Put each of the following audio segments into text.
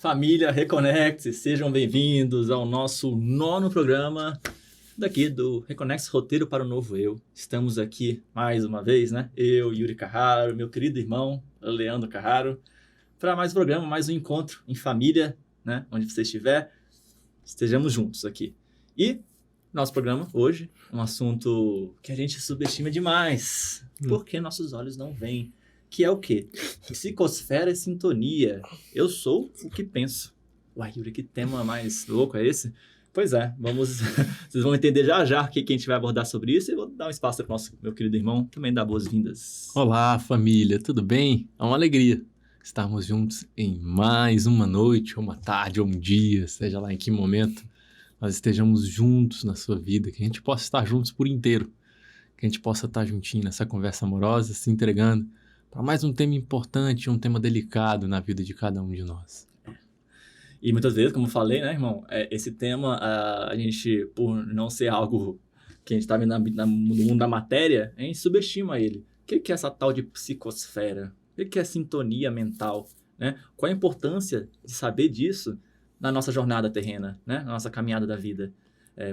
Família Reconecte, sejam bem-vindos ao nosso 9º programa daqui do Reconecte Roteiro para o Novo Eu. Estamos aqui mais uma vez, né? Eu, Yuri Carraro, meu querido irmão, Leandro Carraro, para mais um programa, mais um encontro em família, né? Onde você estiver, estejamos juntos aqui. E nosso programa hoje, um assunto que a gente subestima demais, porque nossos olhos não veem. Que é o quê? Psicosfera e sintonia. Eu sou o que penso. Uai, Yuri, que tema mais louco é esse? Pois é, vocês vão entender já o que a gente vai abordar sobre isso. E vou dar um espaço para o meu querido irmão também dar boas-vindas. Olá, família, tudo bem? É uma alegria estarmos juntos em mais uma noite, ou uma tarde, ou um dia, seja lá em que momento nós estejamos juntos na sua vida, que a gente possa estar juntos por inteiro, que a gente possa estar juntinho nessa conversa amorosa, se entregando para mais um tema importante, um tema delicado na vida de cada um de nós. E muitas vezes, como eu falei, né, irmão, esse tema, a gente, por não ser algo que a gente está vendo no mundo da matéria, a gente subestima ele. O que é essa tal de psicosfera? O que é sintonia mental? Né? Qual a importância de saber disso na nossa jornada terrena, né? Na nossa caminhada da vida?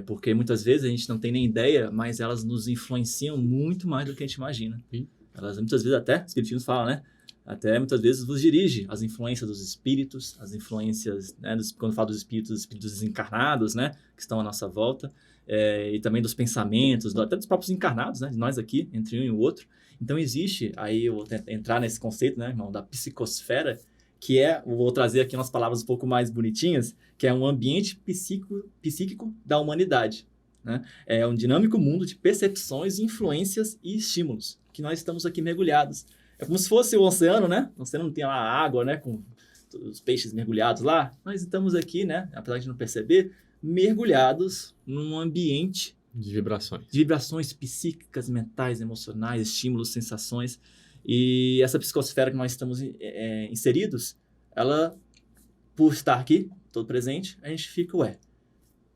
Porque muitas vezes a gente não tem nem ideia, mas elas nos influenciam muito mais do que a gente imagina. Elas muitas vezes até, os espiritismos falam, né? Até muitas vezes vos dirige as influências dos espíritos, as influências, né, quando falo dos espíritos desencarnados, né? Que estão à nossa volta, e também dos pensamentos, até dos próprios encarnados, né? De nós aqui, entre um e o outro. Então existe, aí eu vou entrar nesse conceito, né, irmão, da psicosfera, que vou trazer aqui umas palavras um pouco mais bonitinhas, que é um ambiente psíquico da humanidade. Né? É um dinâmico mundo de percepções, influências e estímulos, que nós estamos aqui mergulhados. É como se fosse o oceano, né? O oceano não tem lá água, né? Com os peixes mergulhados lá. Nós estamos aqui, né? Apesar de não perceber, mergulhados num ambiente de vibrações. De vibrações psíquicas, mentais, emocionais, estímulos, sensações. E essa psicosfera que nós estamos inseridos, ela, por estar aqui, todo presente, a gente fica, o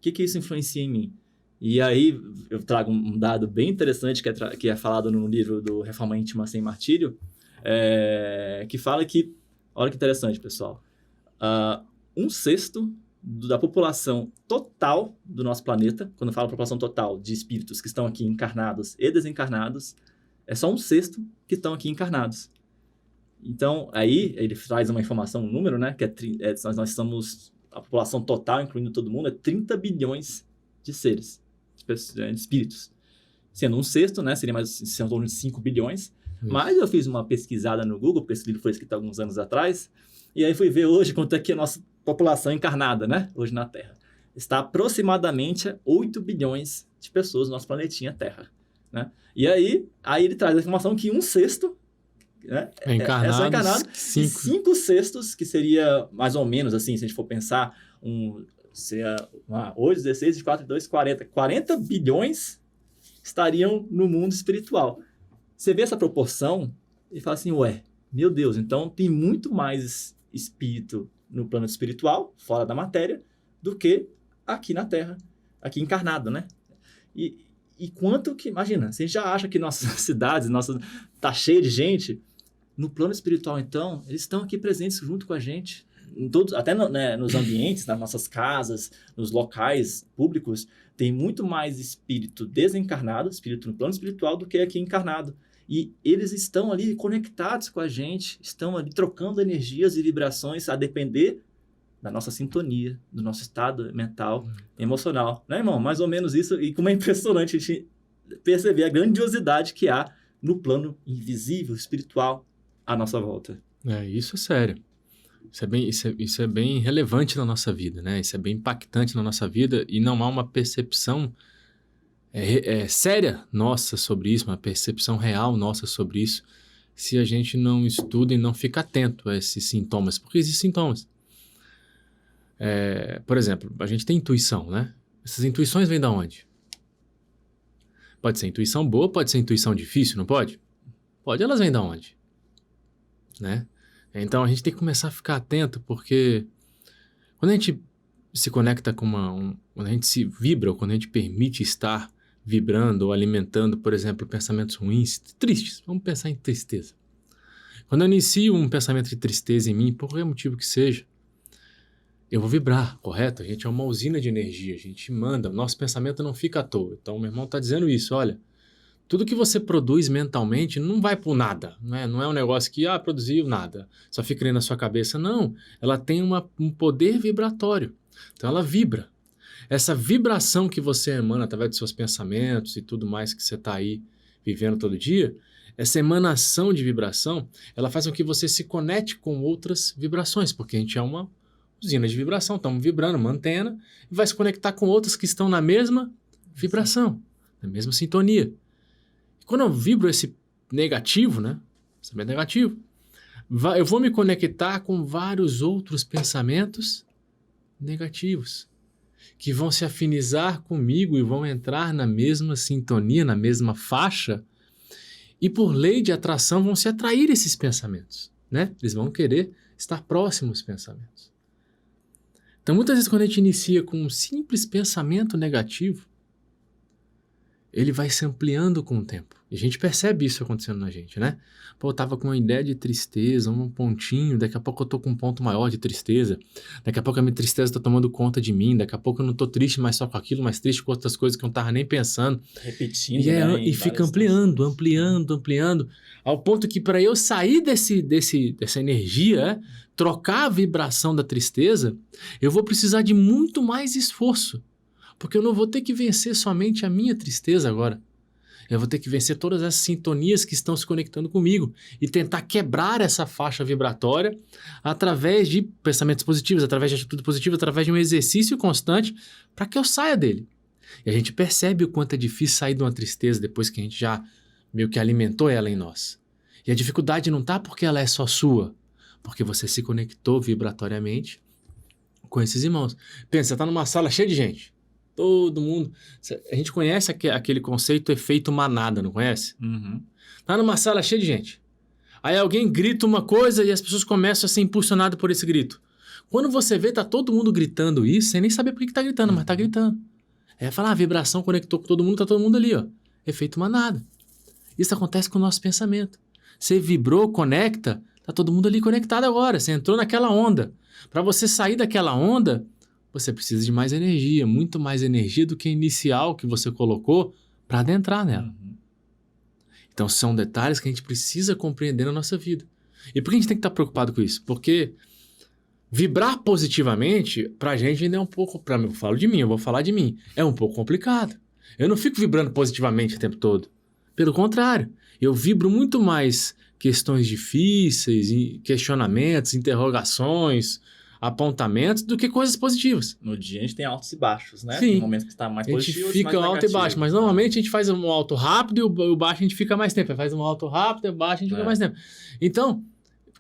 que isso influencia em mim? E aí eu trago um dado bem interessante que é falado no livro do Reforma Íntima Sem Martírio, que fala que, olha que interessante, pessoal, 1/6 da população total do nosso planeta, quando eu falo população total de espíritos que estão aqui encarnados e desencarnados, é só 1/6 que estão aqui encarnados. Então, aí ele traz uma informação, um número, né, que nós somos, a população total, incluindo todo mundo, é 30 bilhões de seres. De espíritos, sendo 1/6, né, seria mais em torno de 5 bilhões, Isso. Mas eu fiz uma pesquisada no Google, porque esse livro foi escrito há alguns anos atrás, e aí fui ver hoje quanto é que a nossa população encarnada, né, hoje na Terra, está aproximadamente a 8 bilhões de pessoas no nosso planetinha Terra, né, e aí ele traz a informação que 1/6, né, é só encarnado, 5/6, que seria mais ou menos assim, se a gente for pensar, seria 8, 16, 24, 2, 40. 40 bilhões estariam no mundo espiritual. Você vê essa proporção e fala assim, meu Deus, então tem muito mais espírito no plano espiritual, fora da matéria, do que aqui na Terra, aqui encarnado, né? E quanto que, imagina, você já acha que nossas cidades, tá cheia de gente, no plano espiritual, então, eles estão aqui presentes junto com a gente, até nos ambientes, nas nossas casas, nos locais públicos, tem muito mais espírito desencarnado, espírito no plano espiritual, do que aqui encarnado. E eles estão ali conectados com a gente, estão ali trocando energias e vibrações a depender da nossa sintonia, do nosso estado mental, emocional. Né, irmão? Mais ou menos isso. E como é impressionante a gente perceber a grandiosidade que há no plano invisível, espiritual, à nossa volta. Isso é sério. Isso é bem relevante na nossa vida, né? Isso é bem impactante na nossa vida e não há uma percepção séria nossa sobre isso, uma percepção real nossa sobre isso, se a gente não estuda e não fica atento a esses sintomas, porque existem sintomas. Por exemplo, a gente tem intuição, né? Essas intuições vêm de onde? Pode ser intuição boa, pode ser intuição difícil, não pode? Pode, elas vêm de onde? Né? Então a gente tem que começar a ficar atento, porque quando a gente se conecta com quando a gente se vibra, ou quando a gente permite estar vibrando ou alimentando, por exemplo, pensamentos ruins, tristes, vamos pensar em tristeza. Quando eu inicio um pensamento de tristeza em mim, por qualquer motivo que seja, eu vou vibrar, correto? A gente é uma usina de energia, a gente manda, o nosso pensamento não fica à toa. Então, meu irmão está dizendo isso, olha, tudo que você produz mentalmente não vai por nada, né? Não é um negócio que, produziu nada, só fica ali na sua cabeça. Não, ela tem um poder vibratório, então ela vibra. Essa vibração que você emana através dos seus pensamentos e tudo mais que você está aí vivendo todo dia, essa emanação de vibração, ela faz com que você se conecte com outras vibrações, porque a gente é uma usina de vibração, estamos vibrando, uma antena, e vai se conectar com outras que estão na mesma vibração, na mesma sintonia. E quando eu vibro esse negativo, né, pensamento negativo, eu vou me conectar com vários outros pensamentos negativos, que vão se afinizar comigo e vão entrar na mesma sintonia, na mesma faixa, e por lei de atração vão se atrair esses pensamentos, né? Eles vão querer estar próximos dos pensamentos. Então, muitas vezes, quando a gente inicia com um simples pensamento negativo, ele vai se ampliando com o tempo. E a gente percebe isso acontecendo na gente, né? Pô, eu tava com uma ideia de tristeza, um pontinho, daqui a pouco eu tô com um ponto maior de tristeza, daqui a pouco a minha tristeza tá tomando conta de mim, daqui a pouco eu não tô triste mais só com aquilo, mas triste com outras coisas que eu não tava nem pensando. Repetindo, E fica ampliando, ao ponto que para eu sair dessa energia, trocar a vibração da tristeza, eu vou precisar de muito mais esforço, porque eu não vou ter que vencer somente a minha tristeza agora. Eu vou ter que vencer todas essas sintonias que estão se conectando comigo e tentar quebrar essa faixa vibratória através de pensamentos positivos, através de atitude positiva, através de um exercício constante para que eu saia dele. E a gente percebe o quanto é difícil sair de uma tristeza depois que a gente já meio que alimentou ela em nós. E a dificuldade não está porque ela é só sua, porque você se conectou vibratoriamente com esses irmãos. Pensa, você está numa sala cheia de gente. Todo mundo. A gente conhece aquele conceito efeito manada, não conhece? Uhum. Tá numa sala cheia de gente. Aí alguém grita uma coisa e as pessoas começam a ser impulsionadas por esse grito. Quando você vê, tá todo mundo gritando isso, sem nem saber por que tá gritando, mas tá gritando. É falar, a vibração conectou com todo mundo, tá todo mundo ali, ó. Efeito manada. Isso acontece com o nosso pensamento. Você vibrou, conecta, tá todo mundo ali conectado agora. Você entrou naquela onda. Para você sair daquela onda, você precisa de mais energia, muito mais energia do que a inicial que você colocou para adentrar nela. Uhum. Então, são detalhes que a gente precisa compreender na nossa vida. E por que a gente tem que estar preocupado com isso? Porque vibrar positivamente, pra gente ainda é um pouco... Eu falo de mim, eu vou falar de mim. É um pouco complicado. Eu não fico vibrando positivamente o tempo todo. Pelo contrário, eu vibro muito mais questões difíceis, questionamentos, interrogações, apontamentos do que coisas positivas. No dia a gente tem altos e baixos, né? Sim. Tem momentos que está mais positivo, a gente fica alto e baixo, mas normalmente a gente faz um alto rápido e o baixo a gente fica mais tempo. Faz um alto rápido e o baixo a gente fica mais tempo. Então,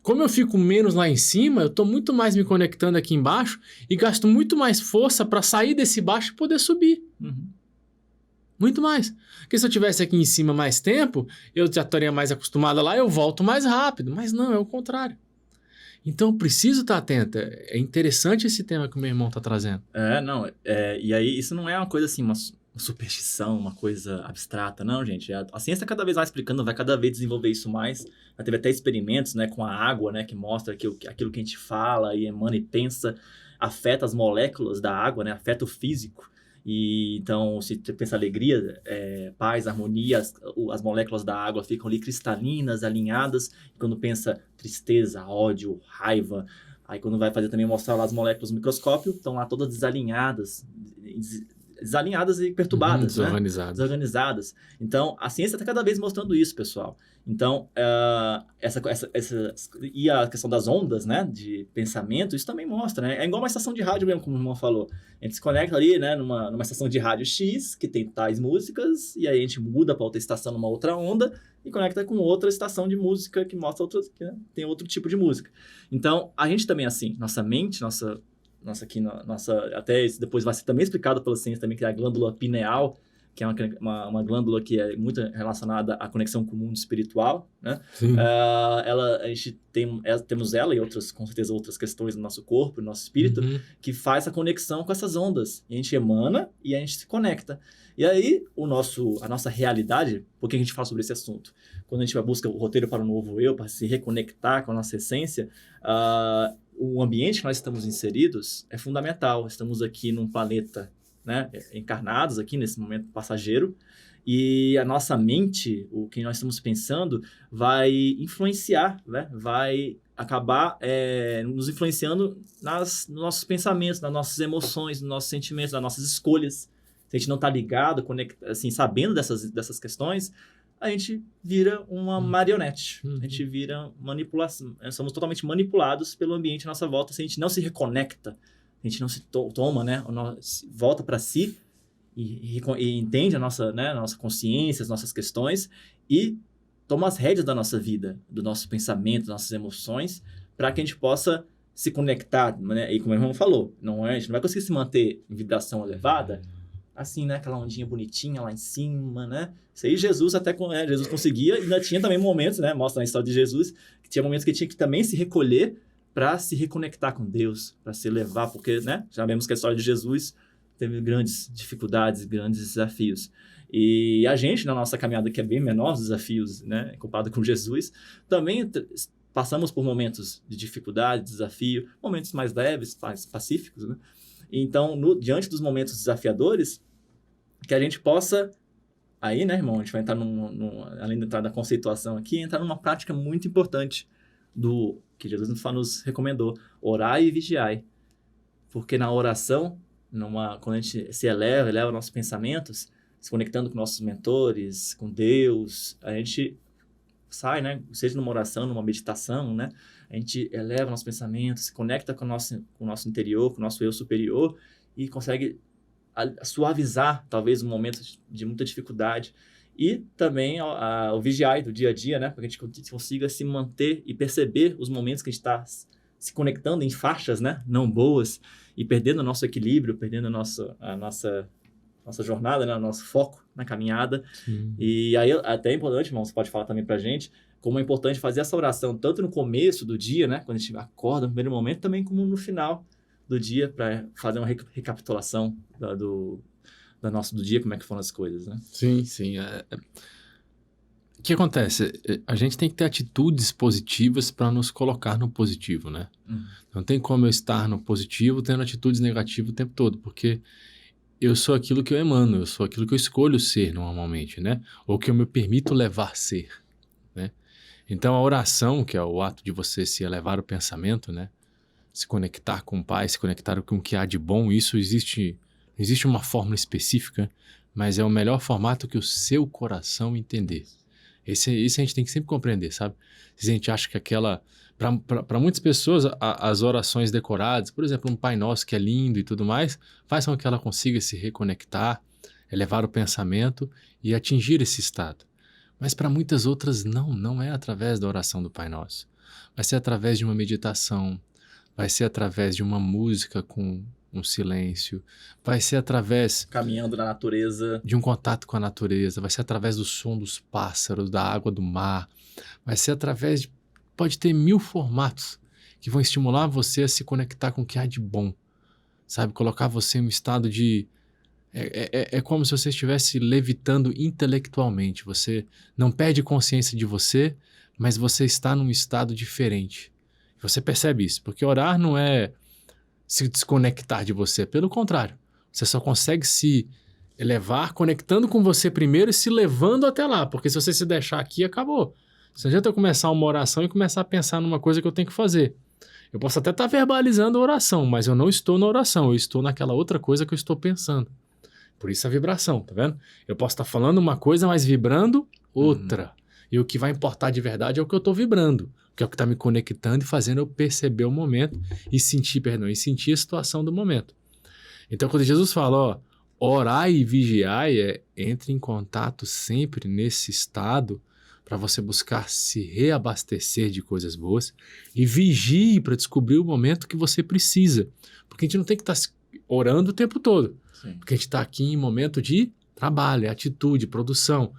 como eu fico menos lá em cima, eu estou muito mais me conectando aqui embaixo e gasto muito mais força para sair desse baixo e poder subir. Uhum. Muito mais. Porque se eu tivesse aqui em cima mais tempo, eu já estaria mais acostumado lá, eu volto mais rápido. Mas não, é o contrário. Então, eu preciso estar atento. É interessante esse tema que o meu irmão está trazendo. E aí, isso não é uma coisa assim, uma superstição, uma coisa abstrata, não, gente. A ciência cada vez vai explicando, vai cada vez desenvolver isso mais. Já teve até experimentos, né, com a água, né, que mostra que aquilo que a gente fala e emana e pensa afeta as moléculas da água, né, afeta o físico. E então, se você pensa alegria, paz, harmonia, as moléculas da água ficam ali cristalinas, alinhadas. E quando pensa tristeza, ódio, raiva, aí quando vai fazer também mostrar lá as moléculas no microscópio, estão lá todas desalinhadas e perturbadas, desorganizadas. Né? Desorganizadas. Então, a ciência está cada vez mostrando isso, pessoal. Então, e a questão das ondas, né, de pensamento, isso também mostra, né? É igual uma estação de rádio mesmo, como o irmão falou. A gente se conecta ali, né, numa estação de rádio X, que tem tais músicas, e aí a gente muda para outra estação numa outra onda, e conecta com outra estação de música que mostra que tem outro tipo de música. Então, a gente também é assim, nossa mente, até isso depois vai ser também explicado pela ciência também, que é a glândula pineal, que é uma glândula que é muito relacionada à conexão com o mundo espiritual, né? Sim. A gente temos ela e com certeza outras questões no nosso corpo, no nosso espírito, que faz a conexão com essas ondas. E a gente emana e a gente se conecta. E aí, a nossa realidade, por que a gente fala sobre esse assunto? Quando a gente busca o roteiro para o novo eu, para se reconectar com a nossa essência, o ambiente que nós estamos inseridos é fundamental. Estamos aqui num planeta, né, encarnados aqui nesse momento passageiro, e a nossa mente, o que nós estamos pensando, vai influenciar, né, vai acabar nos influenciando nos nossos pensamentos, nas nossas emoções, nos nossos sentimentos, nas nossas escolhas. Se a gente não está ligado, assim, sabendo dessas questões, a gente vira uma marionete. A gente vira manipulação. Somos totalmente manipulados pelo ambiente à nossa volta se a gente não se reconecta. A gente não se toma, né? Volta para si e entende a nossa consciência, as nossas questões e toma as rédeas da nossa vida, do nosso pensamento, das nossas emoções, para que a gente possa se conectar, né? E como o irmão falou, a gente não vai conseguir se manter em vibração elevada, assim, né? Aquela ondinha bonitinha lá em cima, né? Isso aí Jesus Jesus conseguia, e ainda tinha também momentos, né? Mostra na história de Jesus, que tinha momentos que tinha que também se recolher para se reconectar com Deus, para se elevar, porque, né? Sabemos que a história de Jesus teve grandes dificuldades, grandes desafios. E a gente, na nossa caminhada, que é bem menor, os desafios, né? Comparado com Jesus, também passamos por momentos de dificuldade, desafio, momentos mais leves, mais pacíficos, né? Então, diante dos momentos desafiadores, que a gente possa, aí, né, irmão, a gente vai entrar além de entrar na conceituação aqui, entrar numa prática muito importante que Jesus nos recomendou, orar e vigiar. Porque na oração, quando a gente se eleva nossos pensamentos, se conectando com nossos mentores, com Deus, a gente sai, né, seja numa oração, numa meditação, né, a gente eleva nossos pensamentos, se conecta com o nosso interior, com o nosso eu superior e consegue suavizar, talvez, um momento de muita dificuldade. E também o vigiar do dia a dia, né? Para que a gente consiga se manter e perceber os momentos que a gente está se conectando em faixas, né? Não boas, e perdendo o nosso equilíbrio, perdendo a nossa jornada, né? O nosso foco na caminhada. E aí, até é importante, irmão, você pode falar também para a gente, como é importante fazer essa oração, tanto no começo do dia, né? Quando a gente acorda no primeiro momento, também como no final do dia, para fazer uma recapitulação do dia, como é que foram as coisas, né? Sim, sim. O que acontece? A gente tem que ter atitudes positivas para nos colocar no positivo, né? Não tem como eu estar no positivo tendo atitudes negativas o tempo todo, porque eu sou aquilo que eu emano, eu sou aquilo que eu escolho ser normalmente, né? Ou que eu me permito levar ser, né? Então, a oração, que é o ato de você se elevar o pensamento, né? Se conectar com o Pai, se conectar com o que há de bom, isso existe uma fórmula específica, mas é o melhor formato que o seu coração entender. Isso a gente tem que sempre compreender, sabe? Se a gente acha que para muitas pessoas, as orações decoradas, por exemplo, um Pai Nosso que é lindo e tudo mais, faz com que ela consiga se reconectar, elevar o pensamento e atingir esse estado. Mas para muitas outras, não é através da oração do Pai Nosso. Vai ser através de uma meditação, vai ser através de uma música com um silêncio, vai ser através... caminhando na natureza. De um contato com a natureza, vai ser através do som dos pássaros, da água do mar, vai ser através de... Pode ter 1000 formatos que vão estimular você a se conectar com o que há de bom, sabe? Colocar você em um estado de... É como se você estivesse levitando intelectualmente, você não perde consciência de você, mas você está num estado diferente. Você percebe isso, porque orar não é se desconectar de você, pelo contrário, você só consegue se elevar conectando com você primeiro e se levando até lá, porque se você se deixar aqui, acabou. Não adianta eu começar uma oração e começar a pensar numa coisa que eu tenho que fazer. Eu posso até estar verbalizando a oração, mas eu não estou na oração, eu estou naquela outra coisa que eu estou pensando. Por isso a vibração, tá vendo? Eu posso estar falando uma coisa, mas vibrando outra. E o que vai importar de verdade é o que eu estou vibrando, que é o que está me conectando e fazendo eu perceber o momento e sentir a situação do momento. Então, quando Jesus fala, ó, orar e vigiar, entre em contato sempre nesse estado para você buscar se reabastecer de coisas boas e vigie para descobrir o momento que você precisa. Porque a gente não tem que estar orando o tempo todo. Sim. Porque a gente está aqui em momento de trabalho, é atitude, produção.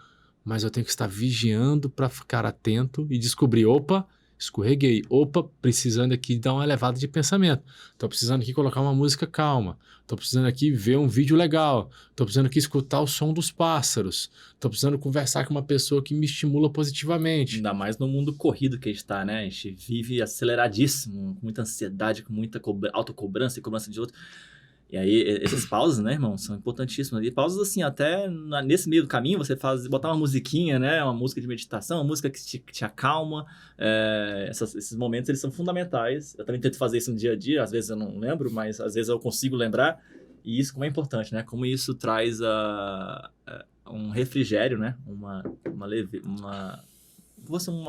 Mas eu tenho que estar vigiando para ficar atento e descobrir, opa, escorreguei, opa, precisando aqui dar uma elevada de pensamento. Estou precisando aqui colocar uma música calma. Estou precisando aqui ver um vídeo legal. Estou precisando aqui escutar o som dos pássaros. Estou precisando conversar com uma pessoa que me estimula positivamente. Ainda mais no mundo corrido que a gente está, né? A gente vive aceleradíssimo, com muita ansiedade, com muita autocobrança e cobrança de outro. E aí, essas pausas, né, irmão, são importantíssimas. E pausas, assim, até nesse meio do caminho, você botar uma musiquinha, né, uma música de meditação, uma música que te acalma. Esses momentos, eles são fundamentais. Eu também tento fazer isso no dia a dia, às vezes eu não lembro, mas às vezes eu consigo lembrar. E isso como é importante, né? Como isso traz um refrigério, né? Uma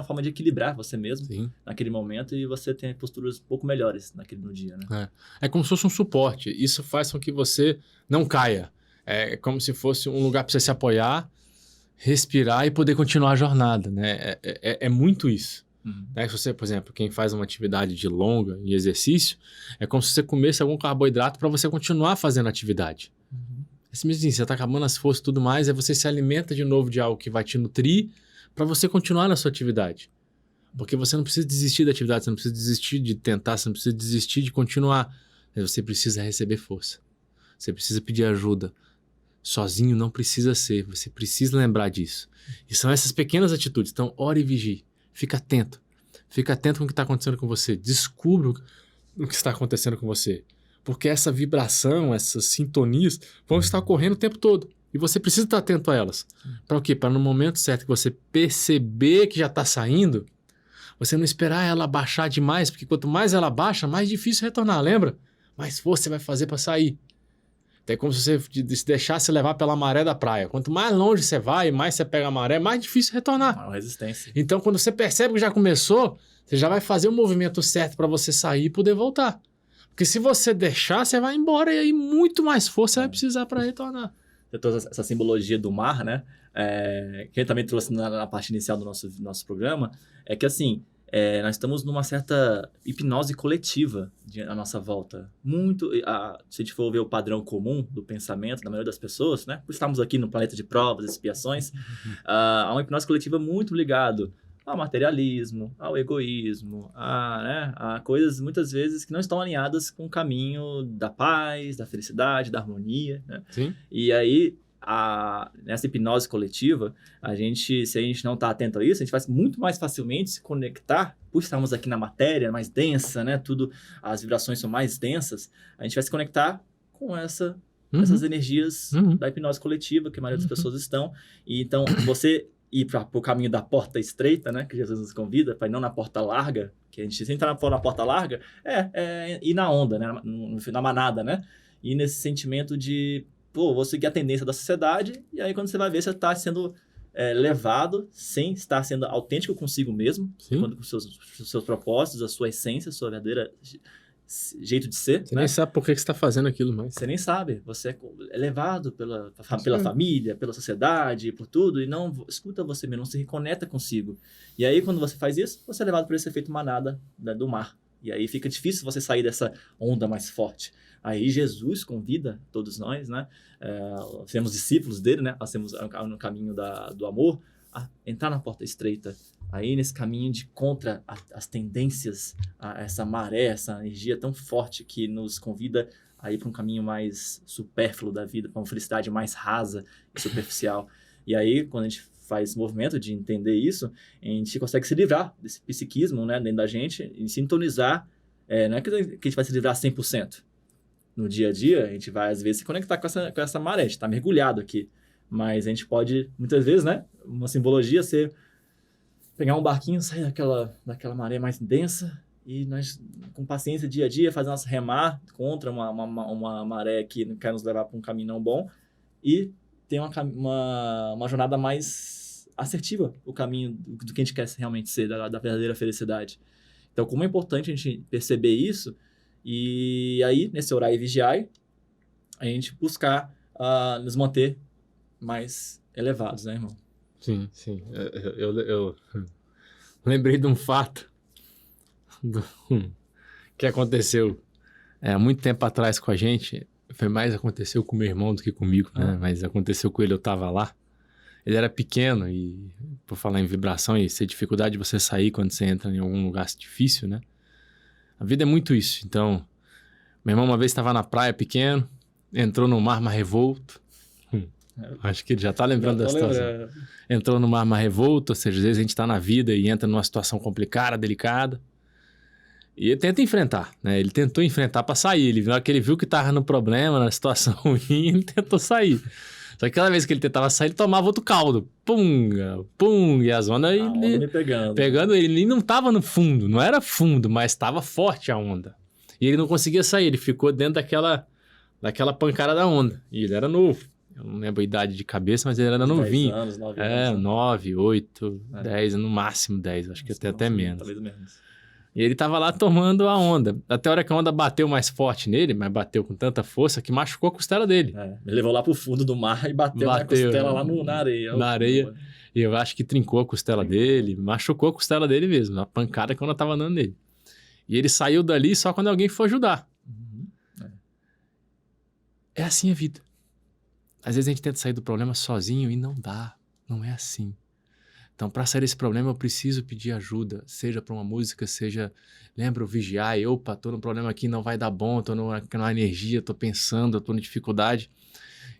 forma de equilibrar você mesmo. Sim. Naquele momento e você tem posturas um pouco melhores no dia, né? É como se fosse um suporte. Isso faz com que você não caia. É como se fosse um lugar para você se apoiar, respirar e poder continuar a jornada, né? É muito isso. Uhum. Né? Se você, por exemplo, quem faz uma atividade de longa e exercício, é como se você comesse algum carboidrato para você continuar fazendo a atividade. Uhum. Esse mesmo assim, você está acabando as forças e tudo mais, aí você se alimenta de novo de algo que vai te nutrir para você continuar na sua atividade. Porque você não precisa desistir da atividade, você não precisa desistir de tentar, você não precisa desistir de continuar. Mas você precisa receber força. Você precisa pedir ajuda. Sozinho não precisa ser, você precisa lembrar disso. E são essas pequenas atitudes. Então, ore e vigie. Fica atento. Fica atento com o que está acontecendo com você. Descubra o que está acontecendo com você. Porque essa vibração, essas sintonias vão estar ocorrendo o tempo todo. E você precisa estar atento a elas. Para o quê? Para no momento certo que você perceber que já está saindo, você não esperar ela baixar demais, porque quanto mais ela baixa, mais difícil retornar, lembra? Mais força você vai fazer para sair. É como se você se deixasse levar pela maré da praia. Quanto mais longe você vai, mais você pega a maré, mais difícil retornar. Uma resistência. Então, quando você percebe que já começou, você já vai fazer o movimento certo para você sair e poder voltar. Porque se você deixar, você vai embora e aí muito mais força você vai precisar para retornar. Toda essa simbologia do mar, né? Que ele também trouxe na parte inicial do nosso programa, é que assim, nós estamos numa certa hipnose coletiva à nossa volta. Se a gente for ver o padrão comum do pensamento da maioria das pessoas, né? Por estarmos aqui no planeta de provas, expiações, há uma hipnose coletiva muito ligado ao materialismo, ao egoísmo, a coisas muitas vezes que não estão alinhadas com o caminho da paz, da felicidade, da harmonia, né? Sim. E aí, nessa hipnose coletiva, se a gente não está atento a isso, a gente vai muito mais facilmente se conectar, por estarmos aqui na matéria mais densa, né? As vibrações são mais densas, a gente vai se conectar com essas energias da hipnose coletiva que a maioria das pessoas estão. E então, você ir para o caminho da porta estreita, né? Que Jesus nos convida, para ir não na porta larga, que a gente sempre está na porta larga, ir na onda, né? Na manada, né? E nesse sentimento de, vou seguir a tendência da sociedade, e aí quando você vai ver, você está sendo levado sem estar sendo autêntico consigo mesmo, com os seus propósitos, a sua essência, a sua verdadeira jeito de ser. Você nem sabe por que você está fazendo aquilo mais. Você nem sabe. Você é levado pela família, pela sociedade, por tudo, e não escuta você mesmo, não se reconecta consigo. E aí, quando você faz isso, você é levado por esse efeito manada, né, do mar. E aí fica difícil você sair dessa onda mais forte. Aí Jesus convida todos nós, né? Sermos discípulos dele, né? Nós temos no caminho do amor, a entrar na porta estreita. Aí nesse caminho de contra as tendências, essa maré, essa energia tão forte que nos convida a ir para um caminho mais supérfluo da vida, para uma felicidade mais rasa e superficial. E aí, quando a gente faz esse movimento de entender isso, a gente consegue se livrar desse psiquismo, né, dentro da gente e sintonizar. Não é que a gente vai se livrar 100%. No dia a dia, a gente vai, às vezes, se conectar com essa maré. A gente está mergulhado aqui. Mas a gente pode, muitas vezes, né, uma simbologia ser pegar um barquinho, sair daquela maré mais densa e nós, com paciência, dia a dia, fazer nosso remar contra uma maré que não quer nos levar para um caminho não bom e ter uma jornada mais assertiva, o caminho do que a gente quer realmente ser, da verdadeira felicidade. Então, como é importante a gente perceber isso e aí, nesse orar e vigiar, a gente buscar nos manter mais elevados, né, irmão? Sim, sim. Eu lembrei de um fato que aconteceu há muito tempo atrás com a gente. foi mais aconteceu com meu irmão do que comigo, né? Mas aconteceu com ele, eu tava lá. Ele era pequeno e, por falar em vibração e ser dificuldade de você sair quando você entra em algum lugar difícil, né? A vida é muito isso. Então, meu irmão uma vez estava na praia pequeno, entrou no mar revolto. Acho que ele já tá lembrando da situação. Entrou no mar revolto, ou seja, às vezes a gente tá na vida e entra numa situação complicada, delicada. E ele tenta enfrentar, né? Ele tentou enfrentar para sair. Na hora que ele viu que tava no problema, na situação ruim, ele tentou sair. Só que aquela vez que ele tentava sair, ele tomava outro caldo. Punga, punga, e as ondas... Onda pegando. Pegando ele. Ele não tava no fundo, não era fundo, mas estava forte a onda. E ele não conseguia sair, ele ficou dentro daquela pancada da onda. E ele era novo. Eu não lembro a idade de cabeça, mas ele era novinho. 10 anos, 9 anos. 9, 8, 10, no máximo 10, acho que até menos. Talvez menos. E ele tava lá tomando a onda. Até a hora que a onda bateu mais forte nele, mas bateu com tanta força que machucou a costela dele. Ele levou lá pro fundo do mar e bateu na costela lá na areia. Na areia. E eu acho que trincou a costela dele, machucou a costela dele mesmo, a pancada que a onda tava dando nele. E ele saiu dali só quando alguém foi ajudar. É assim a vida. Às vezes a gente tenta sair do problema sozinho e não dá. Não é assim. Então, para sair desse problema, eu preciso pedir ajuda. Seja para uma música, seja... Lembra o vigiar? Opa, tô num problema aqui, não vai dar bom, tô numa energia, tô pensando, tô em dificuldade.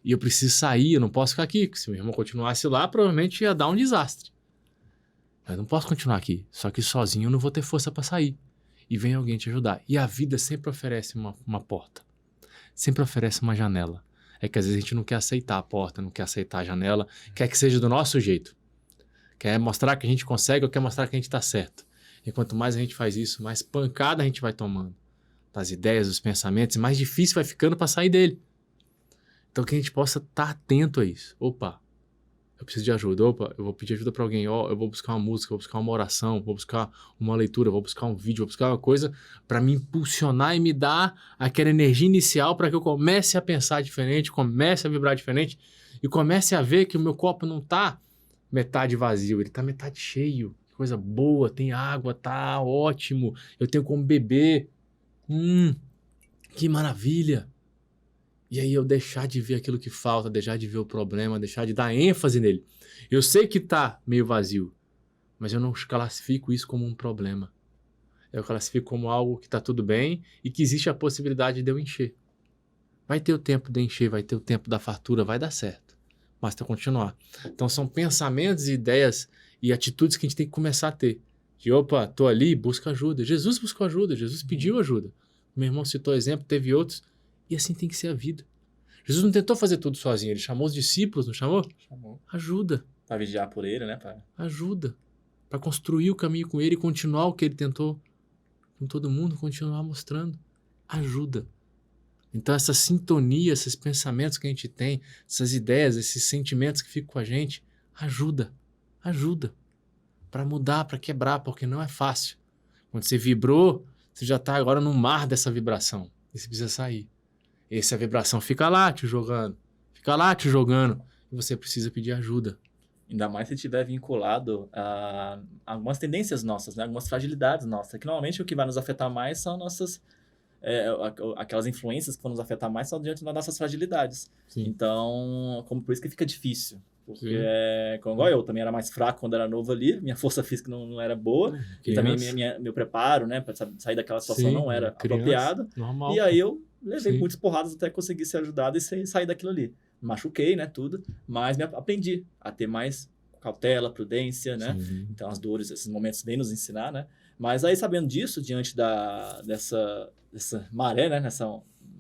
E eu preciso sair, eu não posso ficar aqui. Se meu irmão continuasse lá, provavelmente ia dar um desastre. Eu não posso continuar aqui. Só que sozinho eu não vou ter força para sair. E vem alguém te ajudar. E a vida sempre oferece uma porta. Sempre oferece uma janela. É que às vezes a gente não quer aceitar a porta, não quer aceitar a janela, quer que seja do nosso jeito. Quer mostrar que a gente consegue ou quer mostrar que a gente está certo. E quanto mais a gente faz isso, mais pancada a gente vai tomando. Das ideias, dos pensamentos, e mais difícil vai ficando para sair dele. Então que a gente possa estar atento a isso. Opa, eu preciso de ajuda. Opa, eu vou pedir ajuda para alguém. Eu vou buscar uma música, vou buscar uma oração, vou buscar uma leitura, vou buscar um vídeo, vou buscar uma coisa para me impulsionar e me dar aquela energia inicial para que eu comece a pensar diferente, comece a vibrar diferente e comece a ver que o meu copo não está metade vazio, ele está metade cheio. Coisa boa, tem água, tá ótimo. Eu tenho como beber. Que maravilha. E aí eu deixar de ver aquilo que falta, deixar de ver o problema, deixar de dar ênfase nele. Eu sei que tá meio vazio, mas eu não classifico isso como um problema. Eu classifico como algo que tá tudo bem e que existe a possibilidade de eu encher. Vai ter o tempo de encher, vai ter o tempo da fartura, vai dar certo. Basta continuar. Então são pensamentos e ideias e atitudes que a gente tem que começar a ter. De opa, tô ali, busca ajuda. Jesus buscou ajuda, Jesus pediu ajuda. Meu irmão citou exemplo, teve outros. E assim tem que ser a vida. Jesus não tentou fazer tudo sozinho, ele chamou os discípulos, não chamou? Chamou. Ajuda. Para vigiar por ele, né, pai? Ajuda. Para construir o caminho com ele e continuar o que ele tentou com todo mundo, continuar mostrando. Ajuda. Então essa sintonia, esses pensamentos que a gente tem, essas ideias, esses sentimentos que ficam com a gente, ajuda. Ajuda. Para mudar, para quebrar, porque não é fácil. Quando você vibrou, você já está agora no mar dessa vibração. E você precisa sair. Essa vibração fica lá te jogando. Fica lá te jogando. E você precisa pedir ajuda. Ainda mais se estiver vinculado a algumas tendências nossas, né? Algumas fragilidades nossas. Que normalmente o que vai nos afetar mais são nossas... aquelas influências que vão nos afetar mais são diante das nossas fragilidades. Sim. Então, por isso que fica difícil. Porque, igual eu, também era mais fraco quando era novo ali, minha força física não era boa, e também meu preparo, né, para sair daquela situação não era apropriado. Normal, e aí eu levei muitas porradas até conseguir ser ajudado e sair daquilo ali. Machuquei, né, tudo, mas aprendi a ter mais cautela, prudência, né? Sim. Então as dores, esses momentos vêm nos ensinar, né? Mas aí sabendo disso, diante dessa maré, né, nessa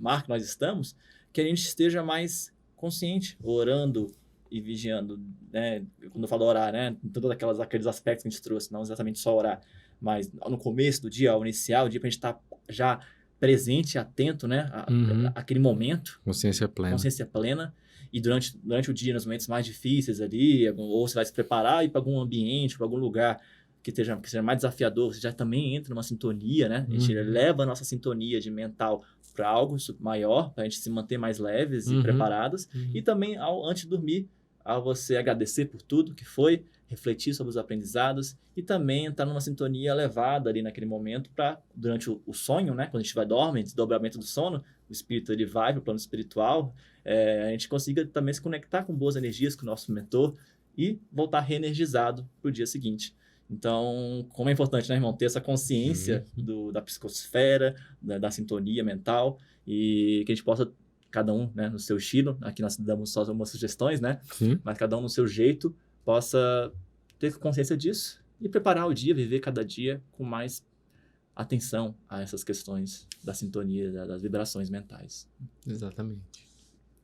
mar que nós estamos, que a gente esteja mais consciente, orando e vigiando, né? Quando eu falo orar, né? Todos aqueles aspectos que a gente trouxe, não exatamente só orar, mas no começo do dia, ao iniciar o dia, para a gente estar já presente, atento, né? Aquele momento. Consciência plena. Consciência plena. E durante o dia, nos momentos mais difíceis ali, ou você vai se preparar e ir para algum ambiente, para algum lugar que seja mais desafiador, você já também entra numa sintonia, né? A gente leva a nossa sintonia de mental para algo maior, para a gente se manter mais leves e preparados. E também, antes de dormir, ao você agradecer por tudo que foi, refletir sobre os aprendizados e também estar numa sintonia elevada ali naquele momento para, durante o sonho, né? Quando a gente vai dormir, desdobramento do sono, o espírito ele vai para o plano espiritual, a gente consiga também se conectar com boas energias, com o nosso mentor e voltar reenergizado para o dia seguinte. Então, como é importante, né, irmão, ter essa consciência da psicosfera, da sintonia mental, e que a gente possa, cada um, né, no seu estilo, aqui nós damos só algumas sugestões, né, mas cada um no seu jeito, possa ter consciência disso e preparar o dia, viver cada dia com mais atenção a essas questões da sintonia, das vibrações mentais. Exatamente.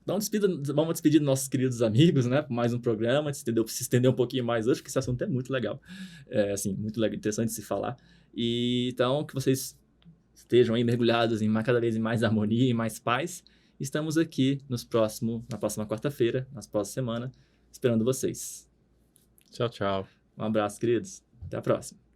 Vamos despedir dos nossos queridos amigos, né? Por mais um programa, se estender um pouquinho mais hoje, porque esse assunto é muito legal. Assim, muito legal, interessante de se falar. E então, que vocês estejam aí mergulhados cada vez em mais harmonia e mais paz. Estamos aqui na próxima quarta-feira, na próxima semana, esperando vocês. Tchau, tchau. Um abraço, queridos. Até a próxima.